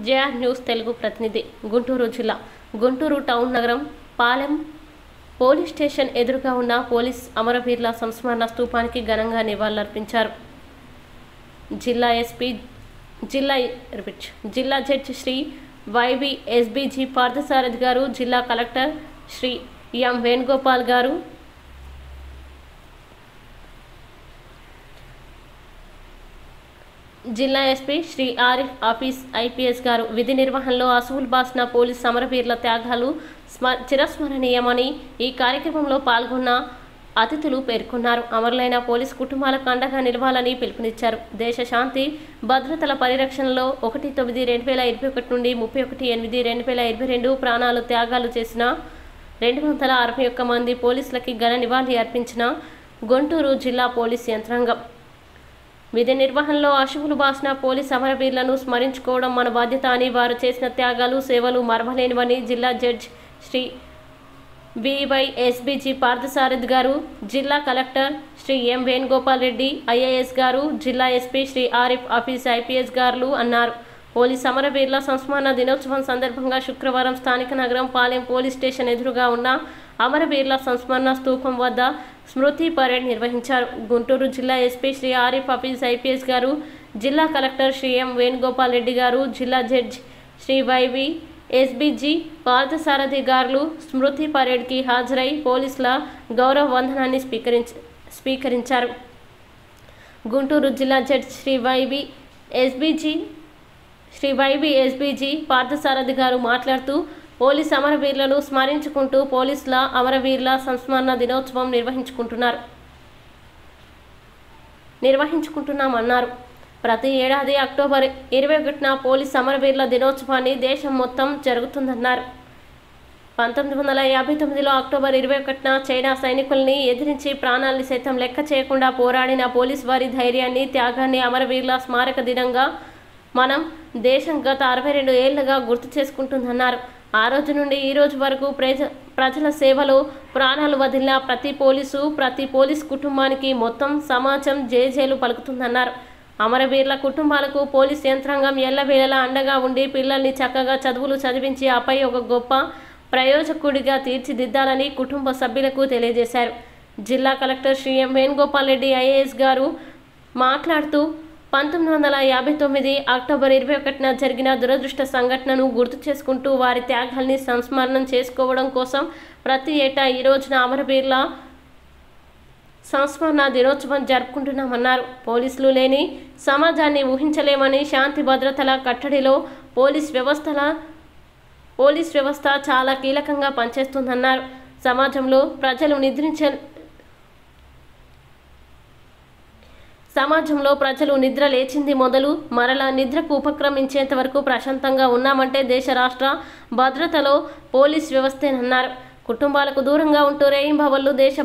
JR news Telugu ప్రతినిధి గుంటూరు జిల్లా Guntur town నగరం పాలెం పోలీస్ స్టేషన్ ఎదురుగా ఉన్న పోలీస్ అమరవీరుల సంస్మరణ స్తూపానికి ఘనంగా నివాళులర్పించారు. జిల్లా judge Shri YV SBG Parthasarathy garu, జిల్లా కలెక్టర్ శ్రీ ఎం వేణుగోపాల్ గారు, జిల్లా ఎస్పీ శ్రీ ఆరిఫ్ ఆఫీస్ ఐపీఎస్ గారు విధి నిర్వహణలో అసువులు బాసిన పోలీస్ సమరవీరుల త్యాగాలు చిరస్మరణీయమని ఈ కార్యక్రమంలో పాల్గొన్న అతిథులు పేర్కొన్నారు. అమరులైన పోలీస్ కుటుంబాలకు అండగా నిలవాలని పిలుపునిచ్చారు. దేశ శాంతి భద్రతల పరిరక్షణలో 1/9/2021 నుండి 31/8/2022 ప్రాణాలు త్యాగాలు చేసిన 261 మంది పోలీసులకి ఘన నివాళి అర్పించిన గుంటూరు జిల్లా పోలీస్ యంత్రాంగం. విధి నిర్వహణలో అశువులు బాసిన పోలీస్ అమరవీరులను స్మరించుకోవడం మన బాధ్యత అని, వారు చేసిన త్యాగాలు సేవలు మరవలేనివని జిల్లా జడ్జి శ్రీ వివైఎస్బీజీ పార్థసారథి గారు, జిల్లా collector Shri M Venugopal Reddy IAS garu, జిల్లా ఎస్పీ శ్రీ ఆరిఫ్ ఆఫీస్ ఐపీఎస్ గారు అన్నారు. పోలీస్ అమరవీరుల సంస్మరణ దినోత్సవం సందర్భంగా శుక్రవారం స్థానిక నగరం పాలెం పోలీస్ స్టేషన్ ఎదురుగా ఉన్న అమరవీరుల సంస్మరణ స్తూపం వద్ద స్మృతి పరేడ్ నిర్వహించారు. గుంటూరు జిల్లా ఎస్పీ శ్రీ ఆరిఫ్ ఆఫీస్ ఐపీఎస్ గారు, జిల్లా కలెక్టర్ శ్రీ ఎం వేణుగోపాల్ రెడ్డి గారు, జిల్లా judge Shri YV SBG Parthasarathy garu స్మృతి పరేడ్కి హాజరై పోలీసుల గౌరవ వందనాన్ని స్వీకరించారు. గుంటూరు జిల్లా judge Shri YV SBG Parthasarathy garu మాట్లాడుతూ, పోలీస్ అమరవీరులను స్మరించుకుంటూ పోలీసుల అమరవీరుల సంస్మరణ దినోత్సవం నిర్వహించుకుంటున్నామన్నారు. ప్రతి ఏడాది అక్టోబర్ 21న పోలీస్ అమరవీరుల దినోత్సవాన్ని దేశం మొత్తం జరుగుతుందన్నారు. 1959లో అక్టోబర్ 21న చైనా సైనికుల్ని ఎదిరించి ప్రాణాల్ని సైతం లెక్క చేయకుండా పోరాడిన పోలీస్ వారి ధైర్యాన్ని, త్యాగాన్ని అమరవీరుల స్మారక దినంగా మనం దేశం గత 62 ఏళ్లుగా గుర్తు చేసుకుంటుందన్నారు. ఆ రోజు నుండి ఈ రోజు వరకు ప్రజల సేవలో ప్రాణాలు వదిలిన ప్రతి పోలీసు కుటుంబానికి మొత్తం సమాజం జేజేలు పలుకుతుందన్నారు. అమరవీరుల కుటుంబాలకు పోలీస్ యంత్రాంగం ఎల్లవేళలా అండగా ఉండి పిల్లల్ని చక్కగా చదువులు చదివించి ఆపై ఒక గొప్ప ప్రయోజకుడిగా తీర్చిదిద్దాలని కుటుంబ సభ్యులకు తెలియజేశారు. జిల్లా collector Shri M Venugopal Reddy IAS గారు మాట్లాడుతూ, 1959 అక్టోబర్ 21న జరిగిన దురదృష్ట సంఘటనను గుర్తు చేసుకుంటూ వారి త్యాగాల్ని సంస్మరణం చేసుకోవడం కోసం ప్రతి ఏటా ఈ రోజున అమరవీరుల సంస్మరణ దినోత్సవం జరుపుకుంటున్నామన్నారు. పోలీసులు లేని సమాజాన్ని ఊహించలేమని, శాంతి భద్రతల కట్టడిలో పోలీస్ వ్యవస్థ చాలా కీలకంగా పనిచేస్తుందన్నారు. సమాజంలో ప్రజలు నిద్ర లేచింది మొదలు మరలా నిద్రకు ఉపక్రమించేంత వరకు ప్రశాంతంగా ఉన్నామంటే దేశ రాష్ట్ర భద్రతలో పోలీస్ వ్యవస్థేనన్నారు. కుటుంబాలకు దూరంగా ఉంటూ రేయింబవళ్లు దేశ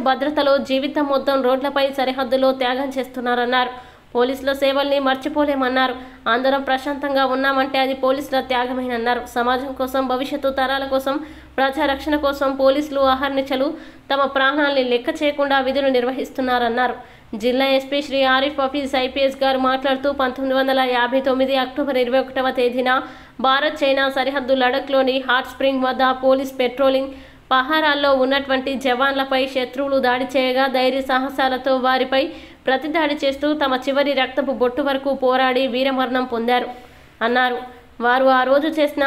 భద్రతలో జీవితం మొత్తం రోడ్లపై సరిహద్దులో త్యాగం చేస్తున్నారన్నారు. పోలీసుల సేవల్ని మర్చిపోలేమన్నారు. అందరం ప్రశాంతంగా ఉన్నామంటే అది పోలీసుల త్యాగమేనన్నారు. సమాజం కోసం, భవిష్యత్తు తరాల కోసం, ప్రజారక్షణ కోసం పోలీసులు అహర్నిశలు తమ ప్రాణాల్ని లెక్క చేయకుండా విధులు నిర్వహిస్తున్నారన్నారు. జిల్లా ఎస్పీ శ్రీ ఆరిఫ్ ఆఫీస్ ఐపీఎస్ గారు మాట్లాడుతూ, 1959 అక్టోబర్ 21వ తేదీన భారత్ చైనా సరిహద్దు లడఖ్లోని హాట్ స్ప్రింగ్ వద్ద పోలీస్ పెట్రోలింగ్ పహారాల్లో ఉన్నటువంటి జవాన్లపై శత్రువులు దాడి చేయగా ధైర్య సాహసాలతో వారిపై ప్రతిదాడి చేస్తూ తమ చివరి రక్తపు బొట్టు వరకు పోరాడి వీరమరణం పొందారు అన్నారు. వారు ఆ రోజు చేసిన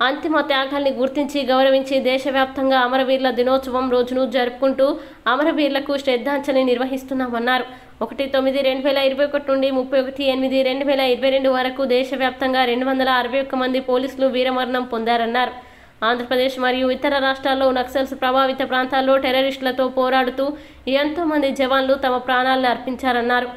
అంతిమ త్యాగాల్ని గుర్తించి గౌరవించి దేశవ్యాప్తంగా అమరవీరుల దినోత్సవం రోజును జరుపుకుంటూ అమరవీరులకు శ్రద్ధాంజలి నిర్వహిస్తున్నామన్నారు. 1/9/2021 నుండి 31/8/2022 వరకు దేశవ్యాప్తంగా 261 మంది పోలీసులు వీరమరణం పొందారన్నారు. ఆంధ్రప్రదేశ్ మరియు ఇతర రాష్ట్రాల్లో నక్సల్స్ ప్రభావిత ప్రాంతాల్లో టెర్రరిస్టులతో పోరాడుతూ ఎంతో మంది జవాన్లు తమ ప్రాణాలను అర్పించారన్నారు.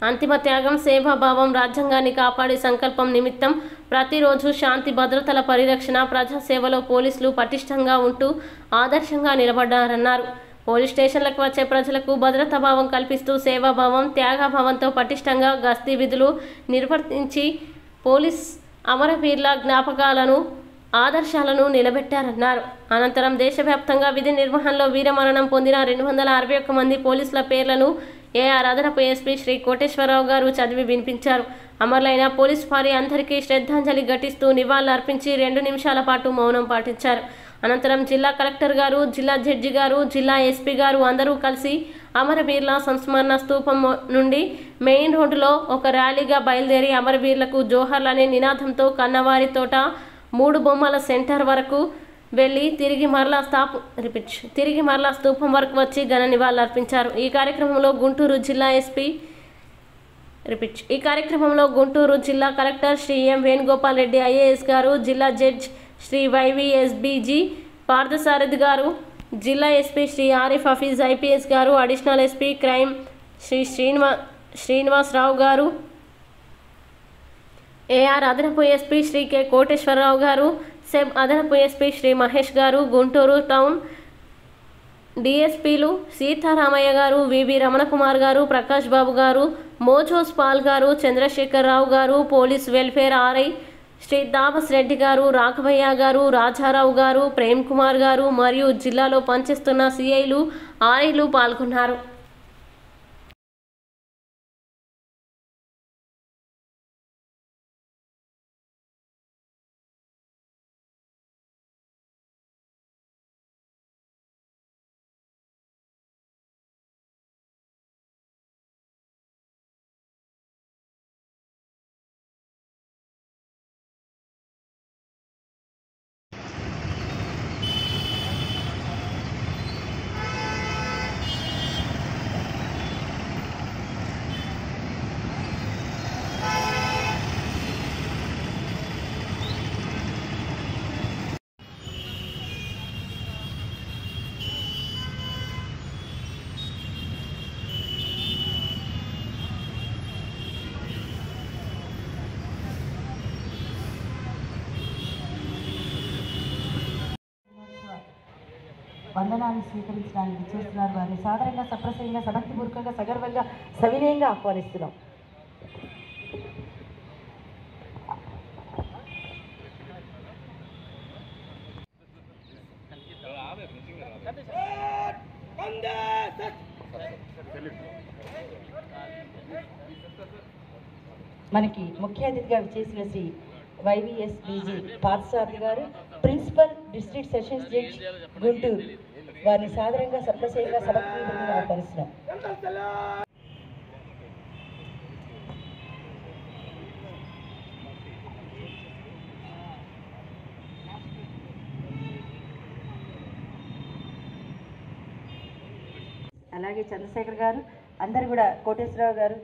అంతిమ త్యాగం, సేవాభావం, రాజ్యాంగాన్ని కాపాడే సంకల్పం నిమిత్తం ప్రతిరోజు శాంతి భద్రతల పరిరక్షణ, ప్రజాసేవలో పోలీసులు పటిష్టంగా ఉంటూ ఆదర్శంగా నిలబడ్డారన్నారు. పోలీస్ స్టేషన్లకు వచ్చే ప్రజలకు భద్రతాభావం కల్పిస్తూ సేవాభావం, త్యాగభావంతో పటిష్టంగా గస్తీ విధులు నిర్వర్తించి పోలీస్ అమరవీరుల జ్ఞాపకాలను, ఆదర్శాలను నిలబెట్టారన్నారు. అనంతరం దేశవ్యాప్తంగా విధి నిర్వహణలో వీరమరణం పొందిన 261 మంది పోలీసుల పేర్లను ఏఆర్ అదనపు ఎస్పీ శ్రీ కోటేశ్వరరావు గారు చదివి వినిపించారు. అమరులైన పోలీస్ వారి అందరికీ శ్రద్ధాంజలి ఘటిస్తూ నివాళులర్పించి 2 నిమిషాల పాటు మౌనం పాటించారు. అనంతరం జిల్లా కలెక్టర్ గారు, జిల్లా జడ్జి గారు, జిల్లా ఎస్పీ గారు అందరూ కలిసి అమరవీరుల సంస్మరణ స్తూపం నుండి మెయిన్ రోడ్డులో ఒక ర్యాలీగా బయలుదేరి అమరవీరులకు జోహర్లు అనే నినాదంతో కన్నవారి తోట 3 బొమ్మల సెంటర్ వరకు వెళ్లి తిరిగి మరలా స్తూపం వరకు వచ్చి ఘన నివాళులర్పించారు. ఈ కార్యక్రమంలో గుంటూరు జిల్లా collector Shri M Venugopal Reddy IAS garu, జిల్లా జడ్జ్ శ్రీ వైవిఎస్బిజి పార్థసారథి గారు, జిల్లా SP Shri Arif Hafeez IPS garu, additional SP crime Shri Srinivasa Rao garu, AR అదనపు ఎస్పీ శ్రీ కె కోటేశ్వరరావు గారు, సెబ్ అదనపు ఎస్పీ శ్రీ మహేష్ గారు, గుంటూరు టౌన్ డిఎస్పీలు సీతారామయ్య గారు, వివి రమణకుమార్ గారు, ప్రకాష్ బాబు గారు, మోజోస్ పాల్ గారు, చంద్రశేఖరరావు గారు, పోలీస్ వెల్ఫేర్ ఆర్ఐ శ్రీ దామస్ రెడ్డి గారు, రాఘవయ్య గారు, రాజారావు గారు, ప్రేమ్ కుమార్ గారు మరియు జిల్లాలో పనిచేస్తున్న సిఐలు, ఆర్ఐలు పాల్గొన్నారు. వందనాన్ని స్వీకరించడానికి చేస్తున్నారు. వారిని సాధారణంగా సప్రసంగా సమర్థపూర్వకంగా సగర్వంగా సవినయంగా ఆహ్వానిస్తున్నాం. మనకి ముఖ్య అతిథిగా చేసిన Shri YVSBG Parthasarathy garu, principal district sessions judge Guntur, వారిని సాధారణంగా సప్రసంగా సమర్థపూర్వకంగా ఆహ్వానిస్తున్నాం. అలాగే చంద్రశేఖర్ గారు అందరు కూడా, కోటేశ్వరరావు గారు,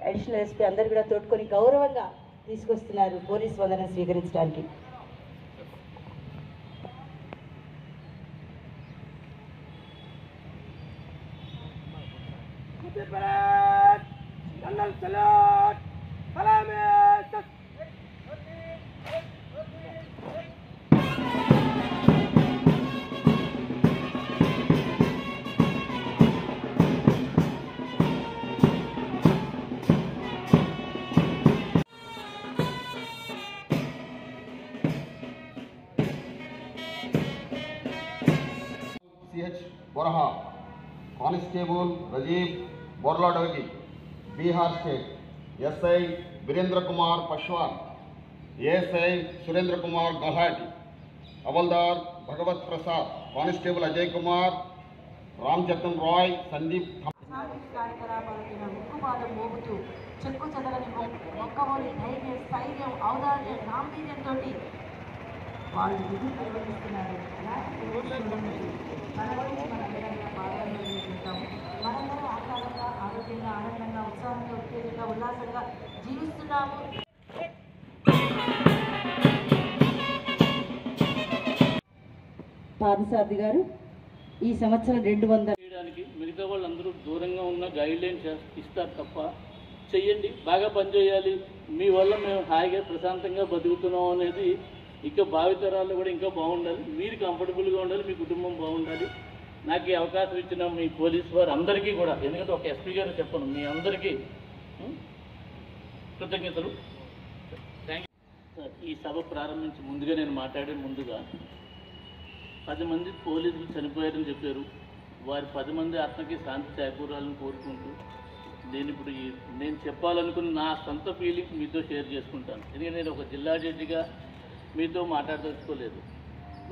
అడిషనల్ ఎస్పీ అందరు కూడా తోడుకొని గౌరవంగా తీసుకొస్తున్నారు పోలీస్ వందనం స్వీకరించడానికి. CH Boraha, Constable Rajiv Borladogi, Bihar State, SI Virendra Kumar Pashwan, ASI Surendra Kumar Gahati, Avaldar Bhagavat Prasad, Constable Ajay Kumar, Ramjatan Roy, Sandeep. కార్యకలాపాలపైన ముక్కుపాదం మోగుతూ చెక్కు చెదలని మొక్కవోని ధైర్యం, స్థైర్యం, ఔదార్యం, గాంభీర్యంతో వాళ్ళు విధులు నిర్వహిస్తున్నారు. అలాంటి మనందరం ఆహ్లాదంగా, ఆరోగ్యంగా, ఆనందంగా, ఉత్సాహంగా, ఉత్తేజంగా, ఉల్లాసంగా జీవిస్తున్నాము. పార్థసారథి గారు ఈ సంవత్సరం 200 చేయడానికి మిగతా వాళ్ళందరూ దూరంగా ఉన్న గైడ్ లైన్స్ ఇస్తారు తప్ప చెయ్యండి, బాగా పనిచేయాలి, మీ వల్ల మేము హాయిగా ప్రశాంతంగా బతుకుతున్నాం అనేది ఇంకా భావితరాల్లో కూడా ఇంకా బాగుండాలి, మీరు కంఫర్టబుల్గా ఉండాలి, మీ కుటుంబం బాగుండాలి. నాకు ఈ అవకాశం ఇచ్చిన మీ పోలీస్ వారు అందరికీ కూడా, ఎందుకంటే ఒక ఎస్పీ గారు చెప్పను, మీ అందరికీ కృతజ్ఞతలు. Thank you. ఈ సభ ప్రారంభించి ముందుగా నేను మాట్లాడే ముందుగా 10 మంది పోలీసులు చనిపోయారని చెప్పారు. వారి 10 మంది ఆత్మకి శాంతి చేకూరాలని కోరుకుంటూ నేను ఇప్పుడు నేను చెప్పాలనుకున్న నా సొంత ఫీలింగ్స్ మీతో షేర్ చేసుకుంటాను. ఎందుకంటే నేను ఒక జిల్లా జడ్జిగా మీతో మాట్లాడదలుచుకోలేదు.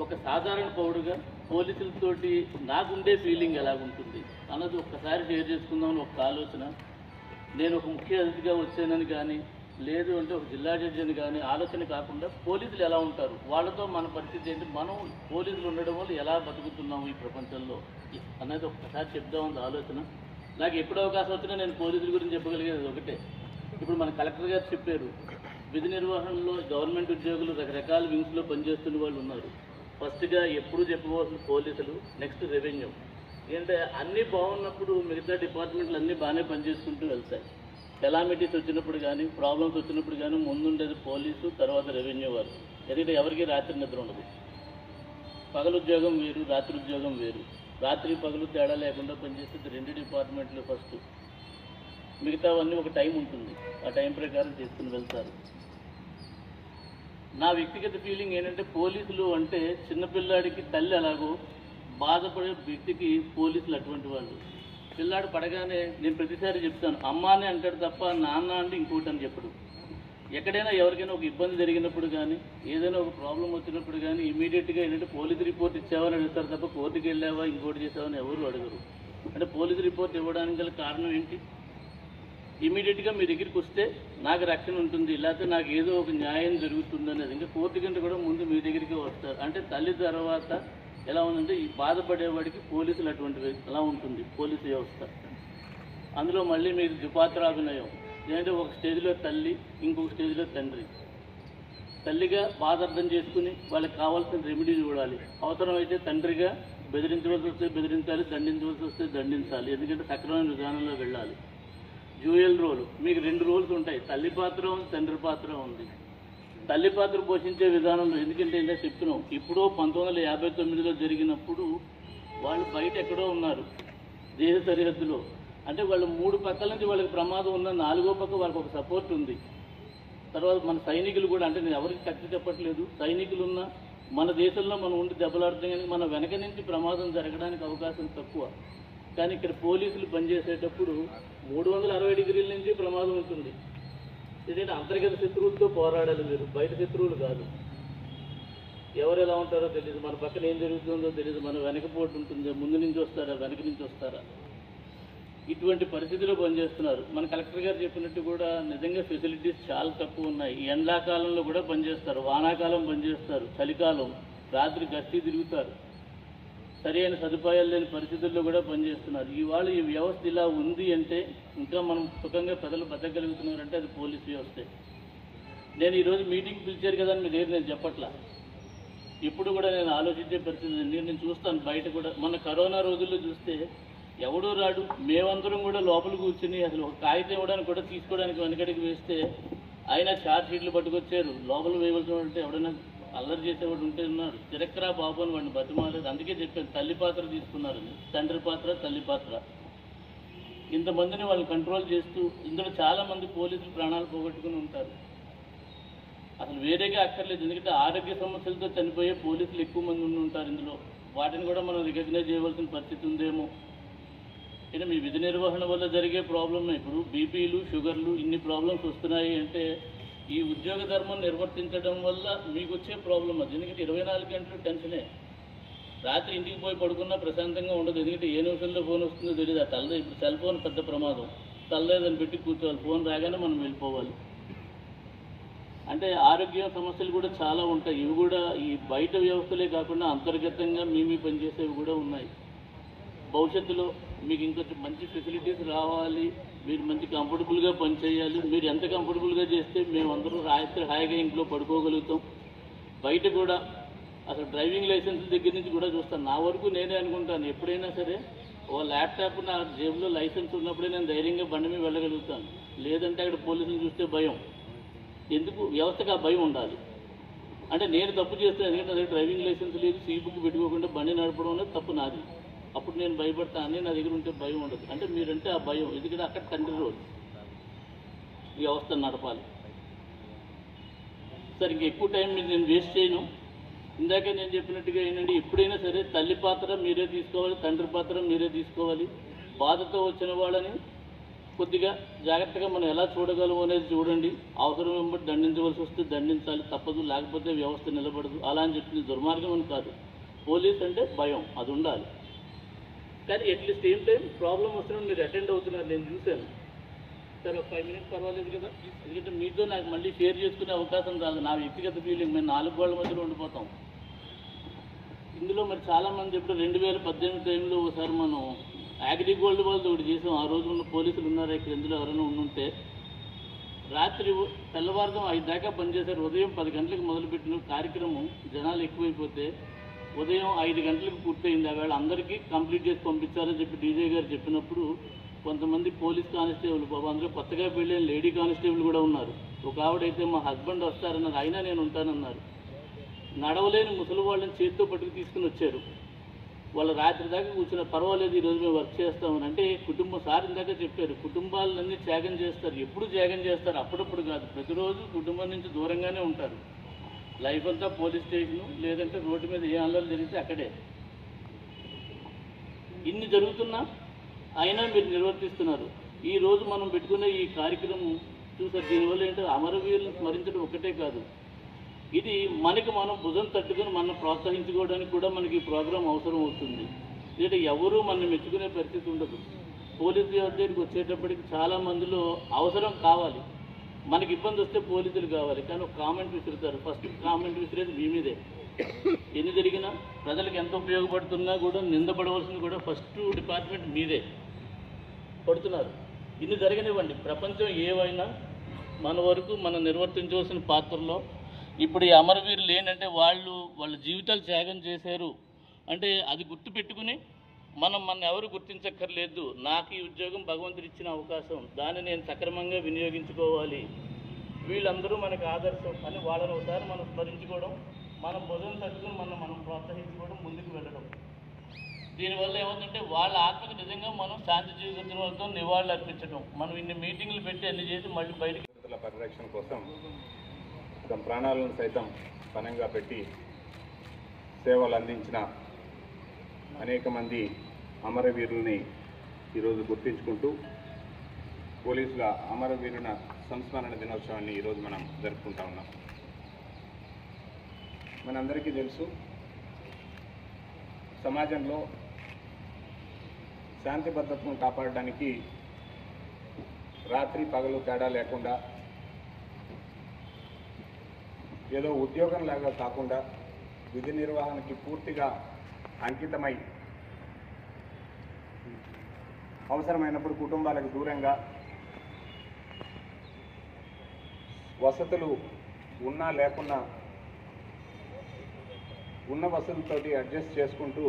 ఒక సాధారణ పౌరుడుగా పోలీసులతోటి నాకుండే ఫీలింగ్ ఎలాగుంటుంది అన్నది ఒక్కసారి షేర్ చేసుకుందామని ఒక ఆలోచన. నేను ఒక ముఖ్య అతిథిగా వచ్చానని కానీ, లేదు అంటే ఒక జిల్లా జడ్జి అని కానీ ఆలోచన కాకుండా పోలీసులు ఎలా ఉంటారు, వాళ్ళతో మన పరిస్థితి ఏంటి, మనం పోలీసులు ఉండడం వల్ల ఎలా బతుకుతున్నాము ఈ ప్రపంచంలో అనేది ఒక్కసారి చెప్దామని ఆలోచన. నాకు ఎప్పుడు అవకాశం వచ్చినా నేను పోలీసుల గురించి చెప్పగలిగేది ఒకటే. ఇప్పుడు మన కలెక్టర్ గారు చెప్పారు, విధి నిర్వహణలో గవర్నమెంట్ ఉద్యోగులు రకరకాల వింగ్స్లో పనిచేస్తున్న వాళ్ళు ఉన్నారు. ఫస్ట్గా ఎప్పుడు చెప్పుకోవాల్సిన పోలీసులు, నెక్స్ట్ రెవెన్యూ. ఏంటంటే అన్నీ బాగున్నప్పుడు మిగతా డిపార్ట్మెంట్లు అన్నీ బాగానే పనిచేసుకుంటూ వెళ్తాయి. కెలామిటీస్ వచ్చినప్పుడు కానీ, ప్రాబ్లమ్స్ వచ్చినప్పుడు కానీ ముందుండేది పోలీసు, తర్వాత రెవెన్యూ వారు. ఎందుకంటే ఎవరికి రాత్రి నిద్ర ఉండదు. పగలు ఉద్యోగం వేరు, రాత్రి ఉద్యోగం వేరు. రాత్రి పగలు తేడా లేకుండా పనిచేస్తే రెండు డిపార్ట్మెంట్లు ఫస్ట్. మిగతావన్నీ ఒక టైం ఉంటుంది, ఆ టైం ప్రకారం చేసుకుని వెళ్తారు. నా వ్యక్తిగత ఫీలింగ్ ఏంటంటే పోలీసులు అంటే చిన్నపిల్లాడికి తల్లి ఎలాగో బాధపడే వ్యక్తికి పోలీసులు అటువంటి వాళ్ళు. పిల్లాడు పడగానే నేను ప్రతిసారి చెప్తాను, అమ్మ అని అంటాడు తప్ప నాన్న అంటే ఇంకోటి అని చెప్పడు. ఎక్కడైనా ఎవరికైనా ఒక ఇబ్బంది జరిగినప్పుడు కానీ, ఏదైనా ఒక ప్రాబ్లం వచ్చినప్పుడు కానీ ఇమీడియట్గా ఏంటంటే పోలీసు రిపోర్ట్ ఇచ్చావని అడుగుతారు తప్ప కోర్టుకి వెళ్ళావా ఇంకోటి చేసావని ఎవరు అడగరు. అంటే పోలీసు రిపోర్ట్ ఇవ్వడానికి గల కారణం ఏంటి? ఇమీడియట్గా మీ దగ్గరికి వస్తే నాకు రక్షణ ఉంటుంది, లేకపోతే నాకు ఏదో ఒక న్యాయం జరుగుతుంది అనేది. ఇంకా కోర్టు కంటే కూడా ముందు మీ దగ్గరికి వస్తారు. అంటే తల్లి తర్వాత ఎలా ఉందంటే ఈ బాధపడేవాడికి పోలీసులు అటువంటి ఎలా ఉంటుంది పోలీసు వ్యవస్థ. అందులో మళ్ళీ మీకు ద్విపాత్రాభినయం ఏంటంటే ఒక స్టేజ్లో తల్లి, ఇంకొక స్టేజ్లో తండ్రి. తల్లిగా బాధ అర్థం చేసుకుని వాళ్ళకి కావాల్సిన రెమెడీ చూడాలి. అవసరమైతే తండ్రిగా బెదిరించవలసి వస్తే బెదిరించాలి, దండించవలసి వస్తే దండించాలి. ఎందుకంటే సక్రమైన విధానంలో వెళ్ళాలి. డ్యూయల్ రోల్, మీకు రెండు రోల్స్ ఉంటాయి, తల్లి పాత్ర ఉంది, తండ్రి పాత్ర ఉంది. తల్లి పాత్ర పోషించే విధానంలో ఎందుకంటే ఇలా చెప్తున్నాం, ఇప్పుడు 1959లో జరిగినప్పుడు వాళ్ళు బయట ఎక్కడో ఉన్నారు దేశ సరిహద్దులో. అంటే వాళ్ళు మూడు పక్కల నుంచి వాళ్ళకి ప్రమాదం ఉన్న, నాలుగో పక్క వాళ్ళకి ఒక సపోర్ట్ ఉంది. తర్వాత మన సైనికులు కూడా, అంటే నేను ఎవరికి కత్తి చెప్పట్లేదు, సైనికులు ఉన్న మన దేశంలో మనం ఉండి దెబ్బలాడుతాం కానీ మన వెనక నుంచి ప్రమాదం జరగడానికి అవకాశం తక్కువ. కానీ ఇక్కడ పోలీసులు పనిచేసేటప్పుడు 360 డిగ్రీల నుంచి ప్రమాదం ఉంటుంది. ఎందుకంటే అంతర్గత శత్రువులతో పోరాడాలి మీరు, బయట శత్రువులు కాదు. ఎవరు ఎలా ఉంటారో తెలియదు, మన పక్కన ఏం జరుగుతుందో తెలియదు, మన వెనకపోటు ఉంటుంది, ముందు నుంచి వస్తారా వెనక నుంచి వస్తారా, ఇటువంటి పరిస్థితిలో పనిచేస్తున్నారు. మన కలెక్టర్ గారు చెప్పినట్టు కూడా నిజంగా ఫెసిలిటీస్ చాలా తక్కువ ఉన్నాయి. ఎండాకాలంలో కూడా పనిచేస్తారు, వానాకాలం పనిచేస్తారు, చలికాలం రాత్రి గస్తీ తిరుగుతారు, సరైన సదుపాయాలు లేని పరిస్థితుల్లో కూడా పనిచేస్తున్నారు. ఇవాళ ఈ వ్యవస్థ ఇలా ఉంది అంటే ఇంకా మనం సుఖంగా ప్రజలు బతకగలుగుతున్నారంటే అది పోలీస్ వ్యవస్థే. నేను ఈరోజు మీటింగ్ పిలిచారు కదా అని మీ దగ్గర నేను చెప్పట్లా, ఇప్పుడు కూడా నేను ఆలోచించే పరిస్థితి. నేను చూస్తాను బయట కూడా, మన కరోనా రోజుల్లో చూస్తే ఎవడూ రాడు, మేమందరం కూడా లోపల కూర్చుని అసలు ఒక కాగితం ఇవ్వడానికి కూడా తీసుకోవడానికి వెనకడికి వేస్తే ఆయన ఛార్జ్ షీట్లు పట్టుకొచ్చారు. లోపల వేయవలసిన అంటే ఎవడైనా అల్లరి చేసేవాడు ఉంటే ఉన్నాడు, తిరక్కరా బాబు అని వాడిని బతిమాలేదు. అందుకే చెప్పాను తల్లి పాత్ర తీసుకున్నారని, తండ్రి పాత్ర తల్లి పాత్ర. ఇంతమందిని వాళ్ళు కంట్రోల్ చేస్తూ, ఇందులో చాలామంది పోలీసులు ప్రాణాలు పోగొట్టుకుని ఉంటారు. అసలు వేరేగా అక్కర్లేదు, ఎందుకంటే ఆరోగ్య సమస్యలతో చనిపోయే పోలీసులు ఎక్కువ మంది ఉండి ఉంటారు ఇందులో. వాటిని కూడా మనం రికగ్నైజ్ చేయవలసిన పరిస్థితి ఉందేమో. అంటే మీ విధి నిర్వహణ వల్ల జరిగే ప్రాబ్లమ్, ఇప్పుడు బీపీలు షుగర్లు ఇన్ని ప్రాబ్లమ్స్ వస్తున్నాయి అంటే ఈ ఉద్యోగ ధర్మం నిర్వర్తించడం వల్ల మీకు వచ్చే ప్రాబ్లం అది. ఎందుకంటే 24 గంటలు టెన్షనే. రాత్రి ఇంటికి పోయి పడుకున్నా ప్రశాంతంగా ఉండదు, ఎందుకంటే ఏ నిమిషంలో ఫోన్ వస్తుందో తెలియదు. ఆ తల్ల ఇప్పుడు సెల్ ఫోన్ పెద్ద ప్రమాదం, తల్లేదని పెట్టి కూర్చోవాలి, ఫోన్ రాగానే మనం వెళ్ళిపోవాలి. అంటే ఆరోగ్య సమస్యలు కూడా చాలా ఉంటాయి. ఇవి కూడా ఈ బయట వ్యవస్థలే కాకుండా అంతర్గతంగా మీ పనిచేసేవి కూడా ఉన్నాయి. భవిష్యత్తులో మీకు ఇంకొంచెం మంచి ఫెసిలిటీస్ రావాలి, మీరు మంచి కంఫర్టబుల్గా పనిచేయాలి. మీరు ఎంత కంఫర్టబుల్గా చేస్తే మేమందరం రాత్రి హాయిగా ఇంట్లో పడుకోగలుగుతాం. బయట కూడా అసలు డ్రైవింగ్ లైసెన్స్ దగ్గర నుంచి కూడా చూస్తాను. నా వరకు నేనే అనుకుంటాను, ఎప్పుడైనా సరే ఓ ల్యాప్టాప్ నా జేబులో లైసెన్స్ ఉన్నప్పుడే నేను ధైర్యంగా బండి మీద వెళ్ళగలుగుతాను. లేదంటే అక్కడ పోలీసులు చూస్తే భయం. ఎందుకు? వ్యవస్థకు ఆ భయం ఉండాలి. అంటే నేను తప్పు చేస్తాను, ఎందుకంటే అదే డ్రైవింగ్ లైసెన్స్ లేదు, సీ బుక్ పెట్టుకోకుండా బండి నడపడం అనేది తప్పు నాది. అప్పుడు నేను భయపడతాను, నా దగ్గర ఉంటే భయం ఉండదు. అంటే మీరంటే ఆ భయం, ఎందుకంటే అక్కడ తండ్రి రోజు వ్యవస్థను నడపాలి. సరే ఇంక ఎక్కువ టైం మీరు నేను వేస్ట్ చేయను. ఇందాక నేను చెప్పినట్టుగా ఏంటంటే ఎప్పుడైనా సరే తల్లి పాత్ర మీరే తీసుకోవాలి, తండ్రి పాత్ర మీరే తీసుకోవాలి. బాధతో వచ్చిన వాళ్ళని కొద్దిగా జాగ్రత్తగా మనం ఎలా చూడగలము అనేది చూడండి. అవసరం వెంబడి దండించవలసి వస్తే దండించాలి, తప్పదు, లేకపోతే వ్యవస్థ నిలబడదు. అలా అని చెప్పి దుర్మార్గం అని కాదు. పోలీస్ అంటే భయం, అది ఉండాలి. కానీ అట్లీస్ట్ ఏం టైం ప్రాబ్లం వస్తున్నప్పుడు మీరు అటెండ్ అవుతున్నారు, నేను చూశాను. సరే ఒక 5 minutes పర్వాలేదు కదా, ఎందుకంటే మీతో నాకు మళ్ళీ షేర్ చేసుకునే అవకాశం రాదు. నా వ్యక్తిగత ఫీలింగ్, మేము 4 గోళ్ల మధ్యలో ఉండిపోతాం. ఇందులో మరి చాలామంది ఇప్పుడు 2018 టైంలో ఒకసారి మనం అగ్రి గోల్డ్ వాళ్ళతో ఒకటి చేసాం. ఆ రోజు ఉన్న పోలీసులు ఉన్నారు ఇక్కడ, ఇందులో ఎవరైనా ఉండుంటే. రాత్రి తెల్లవారుజాము 5 దాకా పనిచేశారు. ఉదయం 10 గంటలకు మొదలుపెట్టిన కార్యక్రమం జనాలు ఎక్కువైపోతే ఉదయం 5 గంటలకు పూర్తయింది. ఆవేళ అందరికీ కంప్లీట్ చేసి పంపించాలని చెప్పి డీజే గారు చెప్పినప్పుడు కొంతమంది పోలీస్ కానిస్టేబుల్, బాబు అందులో కొత్తగా పెళ్ళైన లేడీ కానిస్టేబుల్ కూడా ఉన్నారు. ఒక ఆవిడైతే మా హస్బెండ్ వస్తారన్నారు, అయినా నేను ఉంటానన్నారు. నడవలేని ముసలి వాళ్ళని చేతితో పట్టుకు తీసుకుని వచ్చారు. వాళ్ళు రాత్రి దాకా కూర్చున్న, పర్వాలేదు ఈరోజు మేము వర్క్ చేస్తామని. అంటే కుటుంబం, సార్ ఇందాక చెప్పారు, కుటుంబాలన్నీ త్యాగం చేస్తారు. ఎప్పుడు త్యాగం చేస్తారు? అప్పుడప్పుడు కాదు, ప్రతిరోజు కుటుంబం నుంచి దూరంగానే ఉంటారు. లైఫ్ అంతా పోలీస్ స్టేషను, లేదంటే రోడ్డు మీద ఏ అల్లలు జరిగితే అక్కడే. ఇన్ని జరుగుతున్నా అయినా మీరు నిర్వర్తిస్తున్నారు. ఈరోజు మనం పెట్టుకునే ఈ కార్యక్రమం చూసారు. దీనివల్ల ఏంటంటే అమరవీరులను స్మరించడం ఒకటే కాదు, ఇది మనకి మనం భుజం తట్టుకుని మనం ప్రోత్సహించుకోవడానికి కూడా మనకి ఈ ప్రోగ్రాం అవసరం అవుతుంది. ఎందుకంటే ఎవరూ మనం మెచ్చుకునే పరిస్థితి ఉండదు. పోలీసు వ్యవస్థ దగ్గరికి వచ్చేటప్పటికి చాలా మందిలో అవసరం కావాలి, మనకి ఇబ్బంది వస్తే పోలీసులు కావాలి. కానీ ఒక కామెంట్ విసురుతారు, ఫస్ట్ కామెంట్ విసిరేది మీ మీదే. ఎన్ని జరిగినా ప్రజలకు ఎంత ఉపయోగపడుతున్నా కూడా నిందపడవలసింది కూడా ఫస్ట్ డిపార్ట్మెంట్ మీదే పడుతున్నారు. ఇన్ని జరగనివ్వండి, ప్రపంచం ఏవైనా మన వరకు మనం నిర్వర్తించవలసిన పాత్రలో ఇప్పుడు ఈ అమరవీరులు ఏంటంటే వాళ్ళ జీవితాలు త్యాగం చేశారు అంటే అది గుర్తు పెట్టుకుని మన ఎవరు గుర్తించక్కర్లేదు. నాకు ఈ ఉద్యోగం భగవంతుడు ఇచ్చిన అవకాశం, దాన్ని నేను సక్రమంగా వినియోగించుకోవాలి, వీళ్ళందరూ మనకు ఆదర్శం అని వాళ్ళని ఒకసారి మనం స్మరించుకోవడం, మనం భుజం తట్టుకుని మనం ప్రోత్సహించుకోవడం, ముందుకు వెళ్ళడం. దీనివల్ల ఏమవుతుందంటే వాళ్ళ ఆత్మకు నిజంగా మనం శాంతి జీవితంతో నివాళులు అర్పించడం. మనం ఇన్ని మీటింగ్లు పెట్టి అన్ని చేసి మళ్ళీ బయటికి పరిరక్షణ కోసం తమ ప్రాణాలను సైతం పణంగా పెట్టి సేవలు అందించిన అనేక మంది అమరవీరుల్ని ఈరోజు గుర్తించుకుంటూ పోలీసుల అమరవీరుల సంస్మరణ దినోత్సవాన్ని ఈరోజు మనం జరుపుకుంటా ఉన్నాం. మనందరికీ తెలుసు, సమాజంలో శాంతి భద్రతను కాపాడడానికి రాత్రి పగలు తేడా లేకుండా ఏదో ఉద్యోగంలాగా కాకుండా విధి నిర్వహణకి పూర్తిగా అంకితమై అవసరమైనప్పుడు కుటుంబాలకు దూరంగా వసతులు ఉన్నా లేకున్నా ఉన్న వసతులతోటి అడ్జస్ట్ చేసుకుంటూ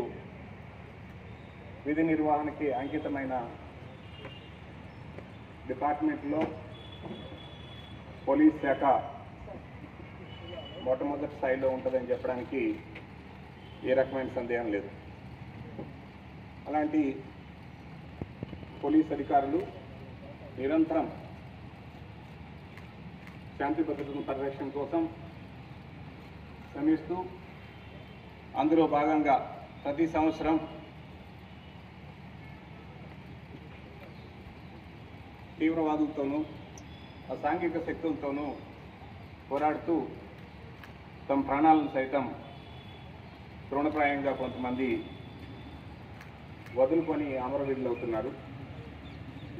విధి నిర్వహణకి అంకితమైన డిపార్ట్మెంట్లో పోలీస్ శాఖ మొట్టమొదటి స్థాయిలో ఉంటుందని చెప్పడానికి ఏ రకమైన సందేహం లేదు. అలాంటి పోలీస్ అధికారులు నిరంతరం శాంతి భద్రతను పరిరక్షణ కోసం శ్రమిస్తూ అందులో భాగంగా ప్రతి సంవత్సరం తీవ్రవాదులతోనూ అసాంఘిక శక్తులతోనూ పోరాడుతూ తమ ప్రాణాలను సైతం తృణప్రాయంగా కొంతమంది వదులుకొని అమరవీరులు అవుతున్నారు.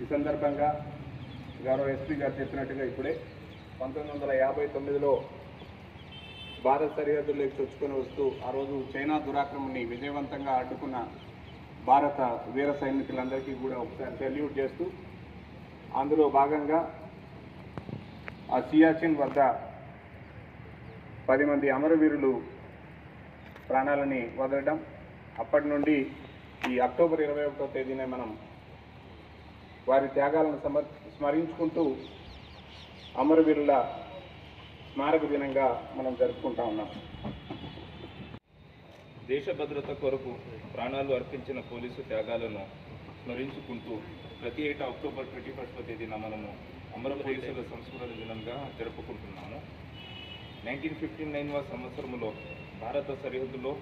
ఈ సందర్భంగా గౌరవ ఎస్పీ గారు చెప్పినట్టుగా ఇప్పుడే 1959లో భారత సరిహద్దుల్లోకి చొచ్చుకొని వస్తూ ఆ రోజు చైనా దురాక్రమణని విజయవంతంగా అడ్డుకున్న భారత వీర సైనికులందరికీ కూడా ఒకసారి సెల్యూట్ చేస్తూ అందులో భాగంగా ఆ సియాచిన్ వద్ద 10 మంది అమరవీరులు ప్రాణాలని వదలడం, అప్పటి నుండి ఈ అక్టోబర్ 21వ తేదీనే మనం వారి త్యాగాలను స్మరించుకుంటూ అమరవీరుల స్మారక దినంగా మనం జరుపుకుంటా ఉన్నాం. దేశ భద్రత కొరకు ప్రాణాలు అర్పించిన పోలీసు త్యాగాలను స్మరించుకుంటూ ప్రతి ఏటా అక్టోబర్ 21వ తేదీన మనము అమర పోలీసుల సంస్మరణ దినంగా జరుపుకుంటున్నాము. 1959వ సంవత్సరంలో భారత సరిహద్దులో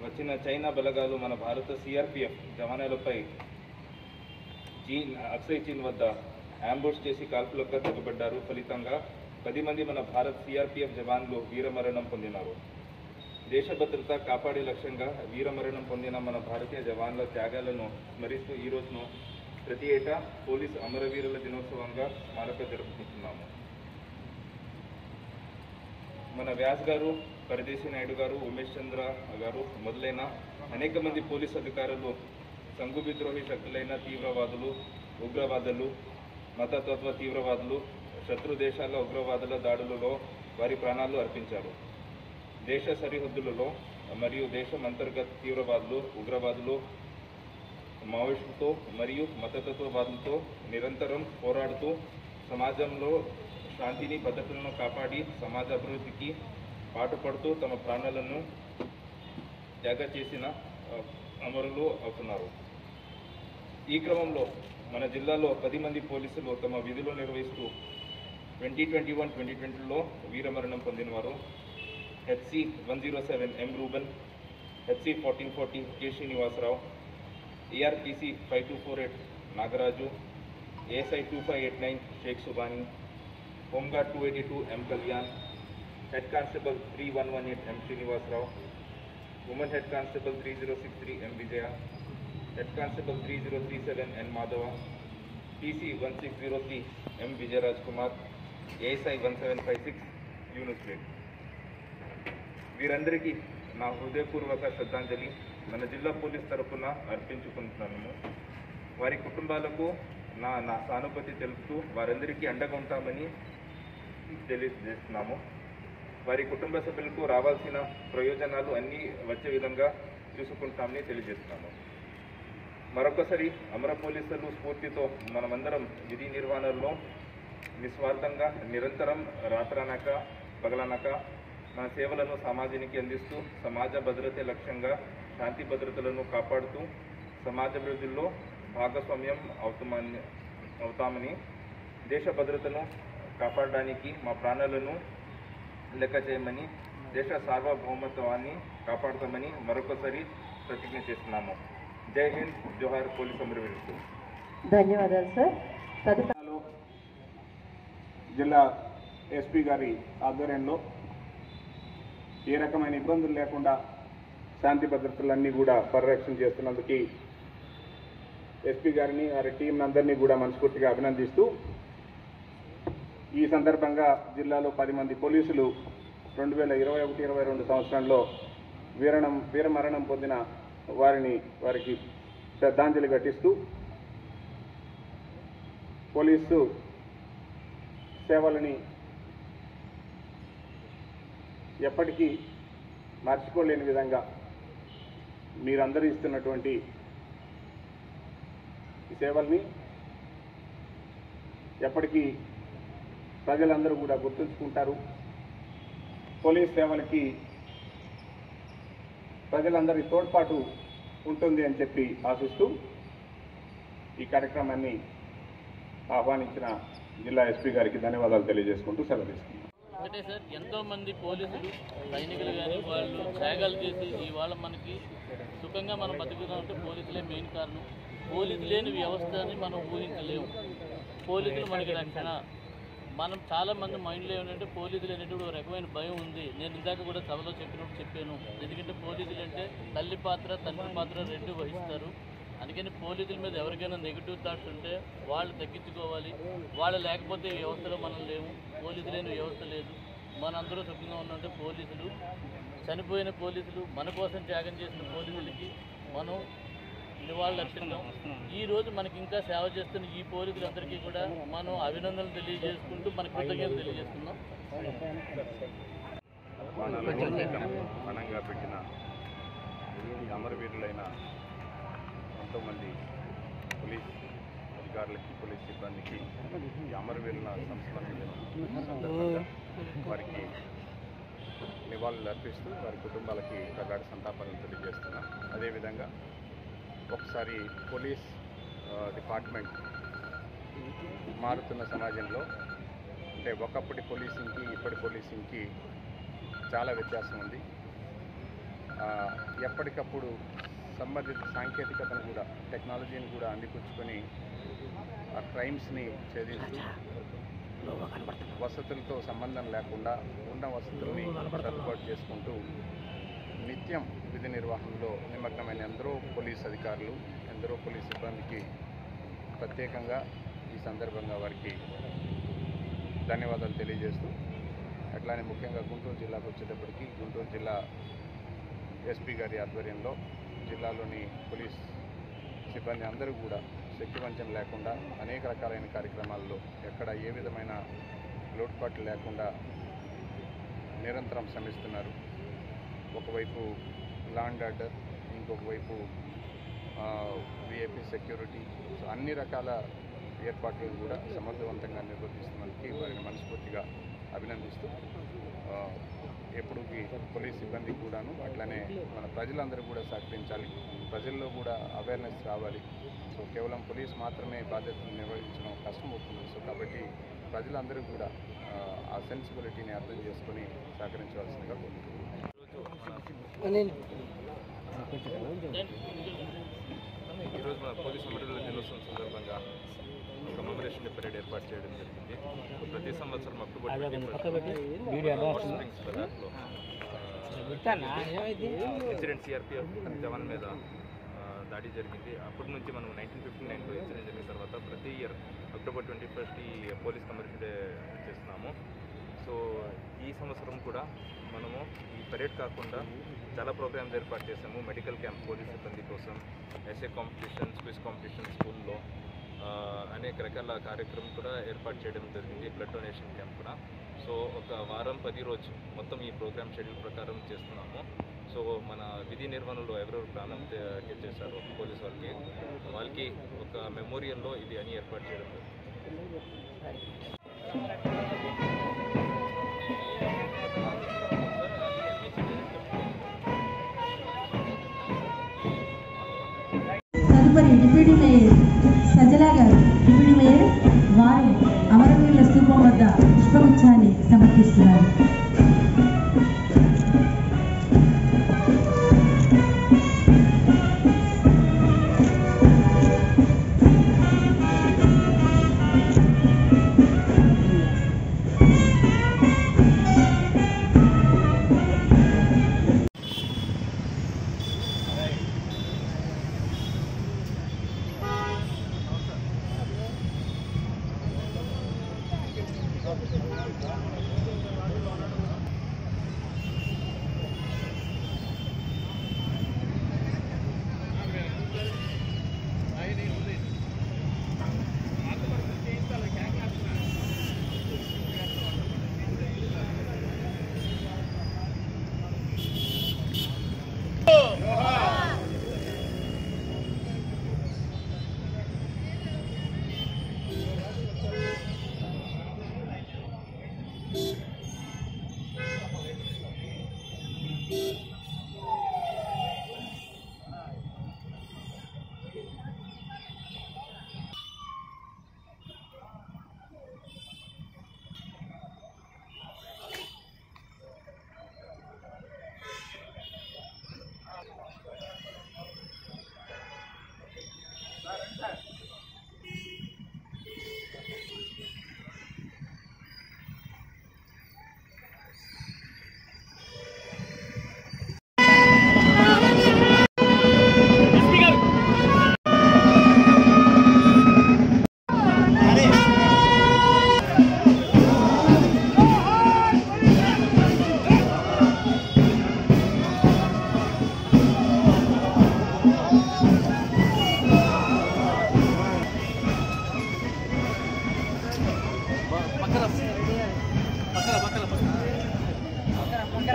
వచ్చిన చైనా బలగాలు మన భారత సిఆర్పిఎఫ్ జవానులపై అక్సై చీన్ వద్ద అంబుష్ చేసి కాల్పులకు దిగబడ్డారు. ఫలితంగా 10 మంది మన భారత్ సిఆర్పిఎఫ్ జవాన్లు వీరమరణం పొందినారు. దేశ భద్రత కాపాడే లక్ష్యంగా వీరమరణం పొందిన మన భారతీయ జవాన్ల త్యాగాలను స్మరిస్తూ ఈ రోజును ప్రతి ఏటా పోలీసు అమరవీరుల దినోత్సవంగా స్మారక జరుపుకుంటున్నాము. మన వ్యాస్ గారు, పరదేశీ నాయుడు గారు, ఉమేష్ చంద్ర గారు మొదలైన అనేక మంది పోలీసు అధికారులు సంఘు విద్రోహి శక్తులైన తీవ్రవాదులు, ఉగ్రవాదులు, మతతత్వ తీవ్రవాదులు, శత్రు దేశాల ఉగ్రవాదుల దాడులలో వారి ప్రాణాలు అర్పించారు. దేశ సరిహద్దులలో మరియు దేశం అంతర్గత తీవ్రవాదులు, ఉగ్రవాదులు, మావోయిస్టులతో మరియు మతతత్వవాదులతో నిరంతరం పోరాడుతూ సమాజంలో శాంతిని, భద్రతలను కాపాడి సమాజ అభివృద్ధికి పాటుపడుతూ తమ ప్రాణాలను త్యాగ చేసిన అమరులు అవుతున్నారు. ఈ క్రమంలో మన జిల్లాలో 10 మంది పోలీసులు తమ విధులు నిర్వహిస్తూ 2021-2020లో వీరమరణం పొందినవారు. HC 107 M. Ruben, HC 1440 K. Srinivasarao, ARPC 5248 Nagaraju, ASI 2589 Sheikh Subhani, Homeguard 282 M. Kalyan, Head Constable 3118 M. Srinivasarao, Woman Head Constable 3063 M. Vijaya, Head Constable 3037 N. Madhava, PC 1603 M. Vijayaraj Kumar, ASI 1756 Yunus Beg. వీరందరికీ నా హృదయపూర్వక శ్రద్ధాంజలి మన జిల్లా police తరఫున అర్పించుకుంటున్నాను. వారి కుటుంబాలకు నా సానుభూతి తెలుపుతూ వారందరికీ అండగా ఉంటామని తెలియజేస్తున్నాము. వారి కుటుంబ సభ్యులకు రావాల్సిన ప్రయోజనాలు అన్నీ వచ్చే విధంగా చూసుకుంటామని తెలియజేస్తున్నాము. మరొకసారి అమర పోలీసులు స్ఫూర్తితో మనమందరం విధి నిర్వహణలో నిస్వార్థంగా నిరంతరం రాత్రనక పగలనక మన సేవలను సమాజానికి అందిస్తూ సమాజ భద్రతే లక్ష్యంగా శాంతి భద్రతలను కాపాడుతూ సమాజాభివృద్ధిలో భాగస్వామ్యం అవుతామని, దేశ భద్రతను కాపాడడానికి మా ప్రాణాలను లెక్క చేయమని, దేశ సార్వభౌమత్వాన్ని కాపాడుతామని మరొకసారి ప్రతిజ్ఞ చేస్తున్నాము. జై హింద్, జోహార్ పోలీస్ అమరవీరులకు. ధన్యవాదాలు సార్. తదుపరి జిల్లా ఎస్పీ గారి ఆధ్వర్యంలో ఏ రకమైన ఇబ్బందులు లేకుండా శాంతి భద్రతలన్నీ కూడా పరిరక్షణ చేస్తున్నందుకు ఎస్పీ గారిని వారి టీం అందరినీ కూడా మనస్ఫూర్తిగా అభినందిస్తూ, ఈ సందర్భంగా జిల్లాలో 10 మంది పోలీసులు 2021-22 సంవత్సరంలో వీరమరణం పొందిన వారికి శ్రద్ధాంజలి ఘటిస్తూ పోలీసు సేవలని ఎప్పటికీ మర్చిపోలేని విధంగా మీరందరూ ఇస్తున్నటువంటి ఈ సేవల్ని ఎప్పటికీ ప్రజలందరూ కూడా గుర్తుంచుకుంటారు. పోలీస్ సేవలకి ప్రజలందరి తోడ్పాటు ఉంటుంది అని చెప్పి ఆశిస్తూ ఈ కార్యక్రమాన్ని ఆహ్వానించిన జిల్లా ఎస్పీ గారికి ధన్యవాదాలు తెలియజేసుకుంటూ సెలవు తీసుకున్నాను. ఒకటే సార్, ఎంతోమంది పోలీసులు, సైనికులు కానీ వాళ్ళు త్యాగాలు చేసి ఇవాళ మనకి సుఖంగా మనం బతుకుతామంటే పోలీసులే మెయిన్ కారణం. పోలీసు లేని వ్యవస్థని మనం ఊహించలేము. పోలీసులు మనకి రక్షణ. మనం చాలామంది మైండ్లో ఏమంటే పోలీసులు అనేటువంటి ఒక రకమైన భయం ఉంది. నేను ఇందాక కూడా సభలో చెప్పాను. ఎందుకంటే పోలీసులు అంటే తల్లి పాత్ర, తండ్రి పాత్ర రెండు వహిస్తారు. అందుకని పోలీసుల మీద ఎవరికైనా నెగిటివ్ థాట్స్ ఉంటే వాళ్ళు తగ్గించుకోవాలి. వాళ్ళు లేకపోతే ఈ వ్యవస్థలో మనం లేము. పోలీసు లేని వ్యవస్థ లేదు. మనందరూ సుఖంగా ఉన్నంటే పోలీసులు, చనిపోయిన పోలీసులు, మన కోసం త్యాగం చేసిన పోలీసులకి మనం నివాళులు అర్పిద్దాం. ఈరోజు మనకి ఇంకా సేవ చేస్తున్న ఈ పోలీసులందరికీ కూడా మనం అభినందనలు తెలియజేసుకుంటూ మన కృతజ్ఞతలు తెలియజేస్తున్నాం. మనంగా పెట్టిన ఈ అమరవీరులైన ఎంతోమంది పోలీస్ అధికారులకి, పోలీస్ సిబ్బందికి ఈ అమరవీరుల సంస్మరణ వారికి నివాళులు అర్పిస్తూ వారి కుటుంబాలకి ప్రగాఢ సంతాపాలను తెలియజేస్తున్నాం. అదేవిధంగా ఒకసారి పోలీస్ డిపార్ట్మెంట్ మారుతున్న సమాజంలో అంటే ఒకప్పటి పోలీసింగ్కి ఇప్పటి పోలీసింగ్కి చాలా వ్యత్యాసం ఉంది. ఎప్పటికప్పుడు సంబంధిత సాంకేతికతను కూడా, టెక్నాలజీని కూడా అందిపుచ్చుకొని ఆ క్రైమ్స్ని ఛేదిస్తూ వసతులతో సంబంధం లేకుండా ఉన్న వసతుల్ని సర్దుబాటు చేసుకుంటూ నిత్యం విధి నిర్వహణలో నిమగ్నమైన ఎందరో పోలీస్ అధికారులు, ఎందరో పోలీస్ సిబ్బందికి ప్రత్యేకంగా ఈ సందర్భంగా వారికి ధన్యవాదాలు తెలియజేస్తూ, అట్లానే ముఖ్యంగా గుంటూరు జిల్లాకు వచ్చేటప్పటికి గుంటూరు జిల్లా ఎస్పీ గారి ఆధ్వర్యంలో జిల్లాలోని పోలీస్ సిబ్బంది అందరూ కూడా శక్తివంచన లేకుండా అనేక రకాలైన కార్యక్రమాల్లో ఎక్కడ ఏ విధమైన లోటుపాట్లు లేకుండా నిరంతరం శ్రమిస్తున్నారు. ఒకవైపు లా అండ్ ఆర్డర్, ఇంకొక వైపు విఐపీ సెక్యూరిటీ, అన్ని రకాల ఏర్పాట్లను కూడా సమర్థవంతంగా నిర్వర్తిస్తున్నందుకు వారిని మనస్ఫూర్తిగా అభినందిస్తూ, ఎప్పుడు పోలీస్ సిబ్బంది కూడాను అట్లనే మన ప్రజలందరూ కూడా సహకరించాలి, ప్రజల్లో కూడా అవేర్నెస్ రావాలి. సో కేవలం పోలీస్ మాత్రమే బాధ్యతలు నిర్వహించడం కష్టమవుతుంది. సో కాబట్టి ప్రజలందరూ కూడా ఆ సెన్సిబిలిటీని అర్థం చేసుకొని సహకరించవలసిందిగా కోరుతున్నాను. ఈరోజు మన పోలీస్ అమరవీరుల దినోత్సవం సందర్భంగా కమెమరేషన్ డే పరేడ్ ఏర్పాటు చేయడం జరిగింది. ప్రతి సంవత్సరం అక్టోబర్ 21 స్ప్రింగ్స్ బజార్లో ఇన్సిడెంట్ సిఆర్పిఎఫ్ జవాన్ మీద దాడి జరిగింది. అప్పటి నుంచి మనం 1959లో ఇన్సిడెంట్ జరిగిన తర్వాత ప్రతి ఇయర్ అక్టోబర్ 21 ఈ పోలీస్ కమెమరేషన్ డే చేస్తున్నాము. సో ఈ సంవత్సరం కూడా మనము ఈ పరేడ్ కాకుండా చాలా ప్రోగ్రామ్స్ ఏర్పాటు చేసాము. మెడికల్ క్యాంప్ పోలీస్ సిబ్బంది కోసం, ఎస్ఏ కాంపిటీషన్, క్విజ్ కాంపిటీషన్ స్కూల్లో అనేక రకాల కార్యక్రమం కూడా ఏర్పాటు చేయడం జరిగింది. బ్లడ్ డొనేషన్ క్యాంప్ కూడా. సో ఒక వారం 10 రోజు మొత్తం ఈ ప్రోగ్రామ్ షెడ్యూల్ ప్రకారం చేస్తున్నాము. సో మన విధి నిర్వహణలో ఎవరెవరు ప్రాణం చేశారో పోలీస్ వాళ్ళకి ఒక మెమోరియల్లో ఇది అని ఏర్పాటు చేయడం తదుపరి డిప్యూటీ మేయర్ సజలా గారు, డిప్యూటీ మేయర్ వారు అమరవీరుల స్థూపం వద్ద పుష్పగుచ్చాన్ని సమర్పిస్తున్నారు.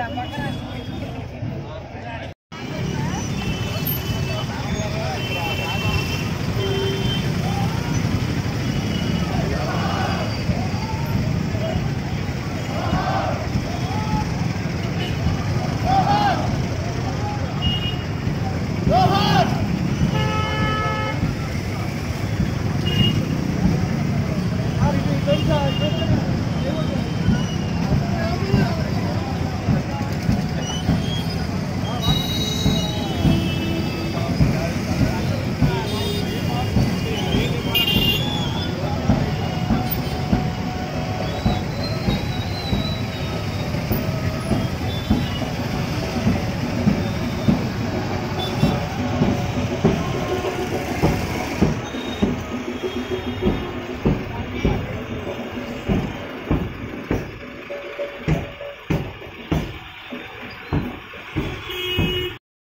Bakara.